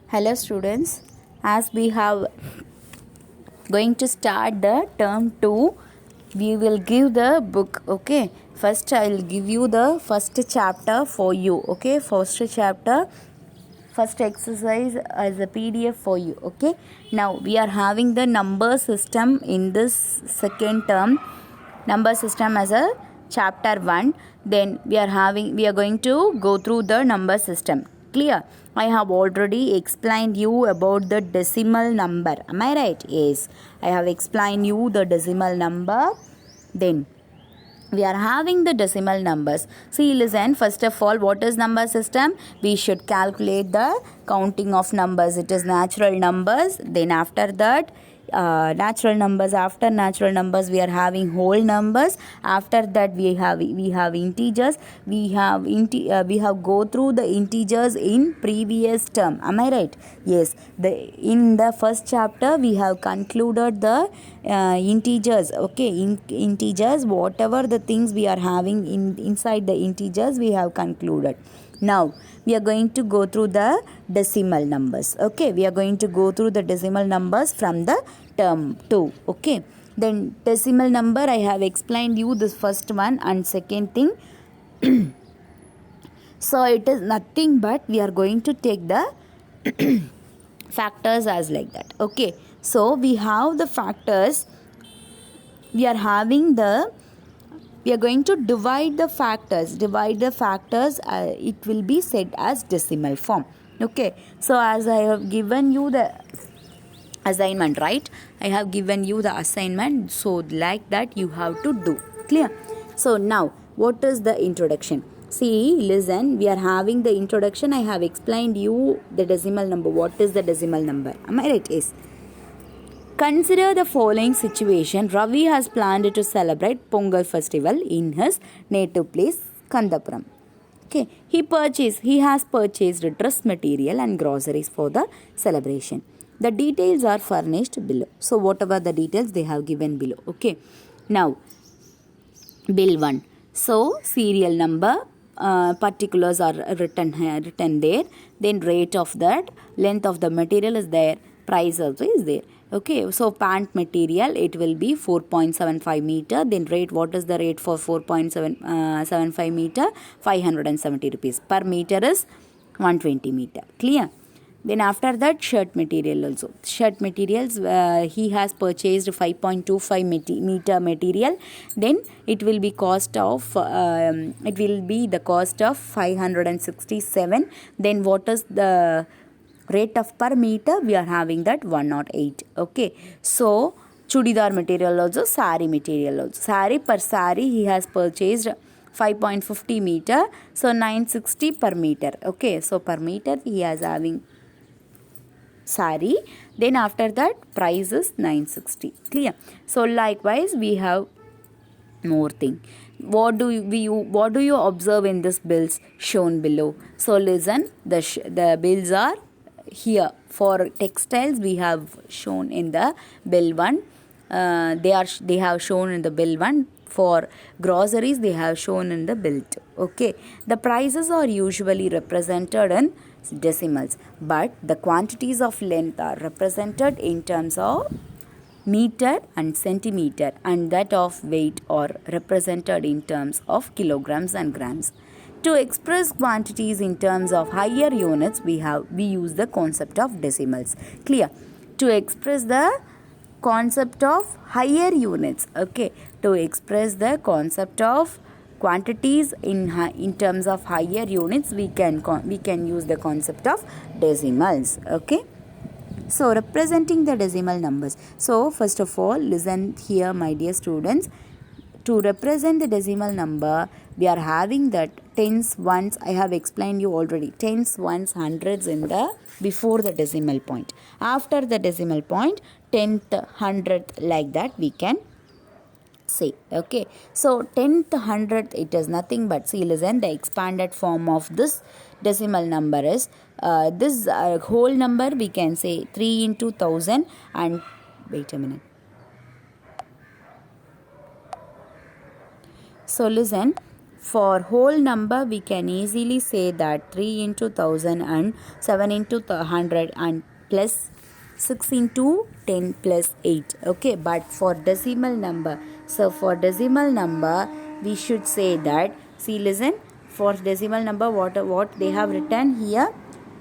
Hello students, as we have going to start the term 2, we will give the book. Okay, first I will give you the first chapter for you. Okay, first chapter, first exercise as a PDF for you. Okay, now we are having the number system in this second term, number system as a chapter 1. Then we are going to go through the number system. Clear? I have already explained you about the decimal number. Am I right? Yes, I have explained you the decimal number. Then we are having the decimal numbers. See, listen, first of all, what is number system? We should calculate the counting of numbers. It is natural numbers. Then after that, natural numbers. After natural numbers, we are having whole numbers. After that, we have integers. We have go through the integers in previous term. Am I right? Yes. In the first chapter, we have concluded the integers. Okay, integers, whatever the things we are having inside the integers, we have concluded. Now we are going to go through the decimal numbers. Okay, we are going to go through the decimal numbers from the term 2. Okay, then decimal number, I have explained you this first one and second thing. So it is nothing but we are going to take the factors as like that. Okay, so we have the factors. We are going to divide the factors. It will be said as decimal form. Okay, so as I have given you the assignment, right? I have given you the assignment, so like that you have to do. Clear? So now what is the introduction? See, listen, we are having the introduction. I have explained you the decimal number. What is the decimal number? Am I right? Yes. Consider the following situation. Ravi has planned to celebrate Pongal festival in his native place, Kandapuram. Okay, he has purchased dress material and groceries for the celebration. The details are furnished below. So whatever the details they have given below. Okay, now bill 1. So serial number, particulars are written there. Then rate of that, length of the material is there, price also is there. Okay, so pant material, it will be 4.75 meter. Then rate, what is the rate for 4.75 meter? 570 rupees. Per meter is 120 meter. Clear? Then after that, shirt material also. Shirt materials, he has purchased 5.25 meter material. Then it will be the cost of 567. Then what is the rate of per meter? We are having that 108. Okay, so chudidar material also, sari material also. Sari, per sari he has purchased 5.50 meter, so 960 per meter. Okay, so per meter he has having sari. Then after that, price is 960. Clear? So likewise we have more thing. What do you observe in this bills shown below? So listen, the bills are here. For textiles, we have shown in the bill 1. They have shown in the bill 1. For groceries, they have shown in the bill 2. Okay, the prices are usually represented in decimals, but the quantities of length are represented in terms of meter and centimeter, and that of weight are represented in terms of kilograms and grams. To express quantities in terms of higher units, we use the concept of decimals. Clear? To express the concept of higher units. Okay, to express the concept of quantities in terms of higher units, we can use the concept of decimals. Okay, so representing the decimal numbers. So first of all, listen here, my dear students. To represent the decimal number, we are having that tens, ones. I have explained you already. Tens, ones, hundreds in the before the decimal point. After the decimal point, tenth, hundredth, like that we can say. Okay, so tenth, hundredth, it is nothing but, see, listen, the expanded form of this decimal number is this whole number we can say 3 into 1000 and wait a minute. So listen, For whole number, we can easily say that 3 into 1000 and 7 into 100 and plus 6 into 10 plus 8. Okay, but for decimal number, so for decimal number, we should say that, see, listen, for decimal number, what they have written here.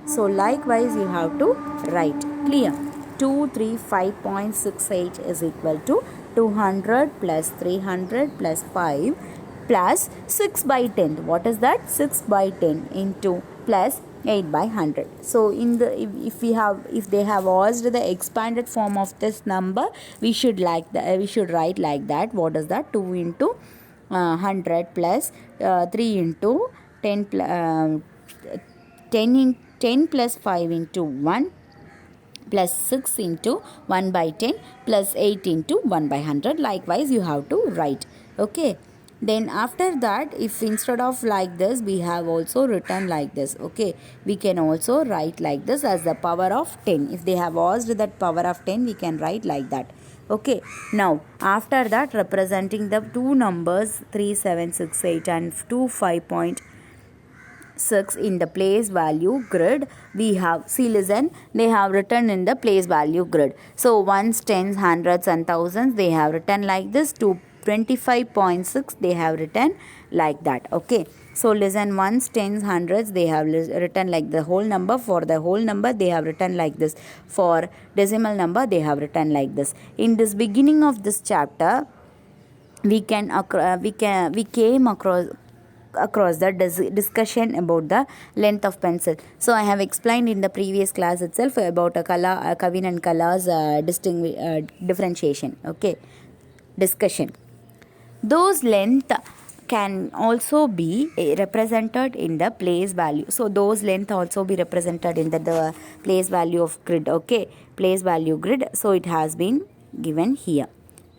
So likewise, you have to write. Clear? 235.68 is equal to 200 plus 300 plus 5 plus 6 by 10. What is that? 6 by 10 into plus 8 by 100. So in the if they have asked the expanded form of this number, we should write like that. What is that? 2 into 100 plus 3 into 10 10 plus 5 into 1 plus 6 into 1 by 10 plus 8 into 1 by 100. Likewise, you have to write. Okay. Then after that, if instead of like this, we have also written like this. Okay. We can also write like this as the power of 10. If they have asked that power of 10, we can write like that. Okay. Now, after that, representing the two numbers 3768 and 25.6 in the place value grid, we have, see, listen, they have written in the place value grid. So ones, tens, hundreds and thousands, they have written like this. To 25.6, they have written like that. Okay, so listen, ones, tens, hundreds, they have written like the whole number. For the whole number, they have written like this. For decimal number, they have written like this. In this beginning of this chapter, we came across the discussion about the length of pencil. So I have explained in the previous class itself about Kavin and Kala's differentiation. Okay, discussion. Those length can also be represented in the place value. So those length also be represented in the place value of grid. Okay, place value grid. So it has been given here.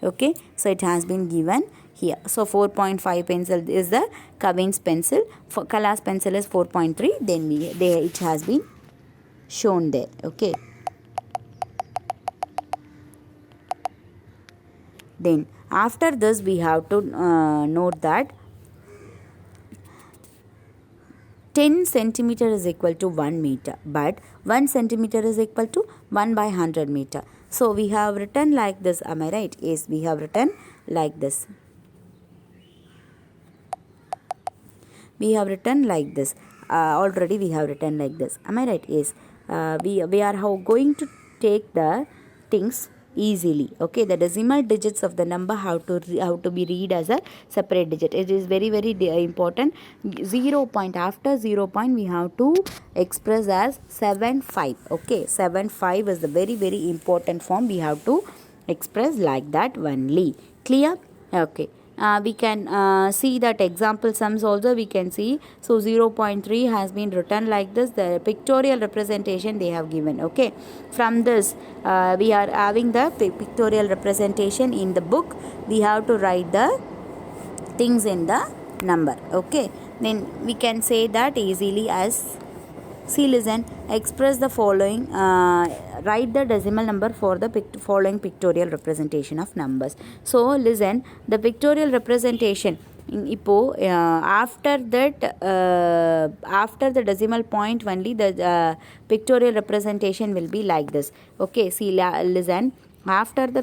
Okay, so it has been given here. So 4.5 pencil is the Kavin's pencil. For Kala's pencil is 4.3. Then it has been shown there. Okay. Then after this, we have to note that 10 centimeter is equal to 1 meter, but 1 centimeter is equal to 1 by 100 meter. So we have written like this. Am I right? Yes, we have written like this. We have written like this. Already we have written like this. Am I right? Yes. We are going to take the things easily. Okay, the decimal digits of the number have to be read as a separate digit. It is very important. 0 point, after 0 point, we have to express as 75. Okay, 75 is the very important form. We have to express like that only. Clear? Okay. We can see that example sums also we can see. So 0.3 has been written like this. The pictorial representation they have given. Okay, from this we are having the pictorial representation in the book. We have to write the things in the number. Okay, then we can say that easily as, see, listen, express the following, write the decimal number for the following pictorial representation of numbers. So listen, the pictorial representation after the decimal point only, the pictorial representation will be like this. Okay, see, listen, after the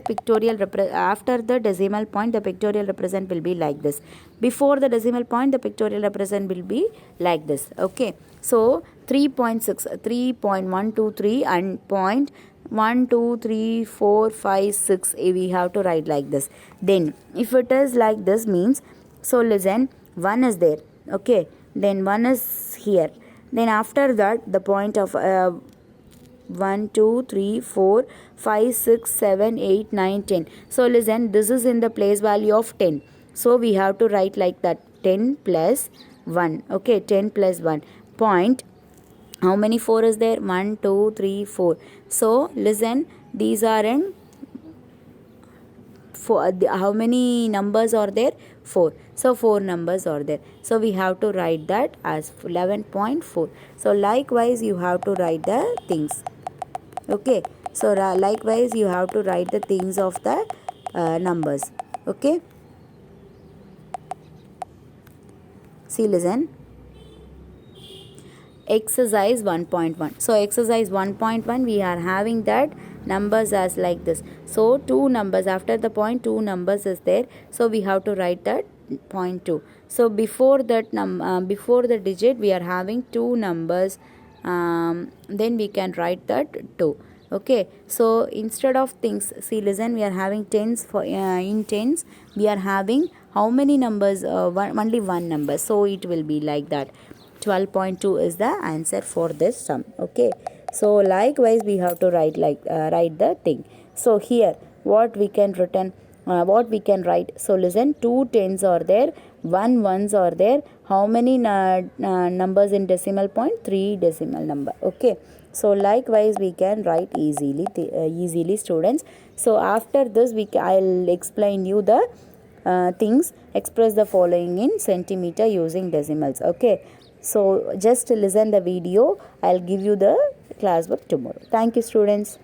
decimal point, the pictorial represent will be like this. Before the decimal point, the pictorial represent will be like this. Okay, so 3.6, 3.123 and 0.123456, we have to write like this. Then if it is like this means, so listen, 1 is there. Okay, then 1 is here. Then after that, the point of 1, 2, 3, 4, 5, 6, 7, 8, 9, 10. So listen, this is in the place value of 10. So we have to write like that, 10 plus 1. Okay, 10 plus 1. Point, how many 4 is there? 1, 2, 3, 4. So listen, these are in 4. How many numbers are there? 4. So 4 numbers are there. So we have to write that as 11.4. So likewise, you have to write the things. Okay, so likewise you have to write the things of the numbers. Okay, See, listen. Exercise 1.1. So exercise 1.1, we are having that numbers as like this. So two numbers, after the point two numbers is there, so we have to write that point 2. So before that before the digit we are having two numbers, then we can write that 2. Okay, so instead of things, see, listen, we are having tens. For in tens we are having how many numbers? Only one number, so it will be like that. 12.2 is the answer for this sum. Okay, so likewise we have to write write the thing. So here what we can write. So listen, two tens are there, one ones are there. How many numbers in decimal point? 3 decimal number. Okay, so likewise we can write easily, students. So after this I'll explain you the things. Express the following in centimeter using decimals. Okay, so just listen the video. I'll give you the classwork tomorrow. Thank you, students.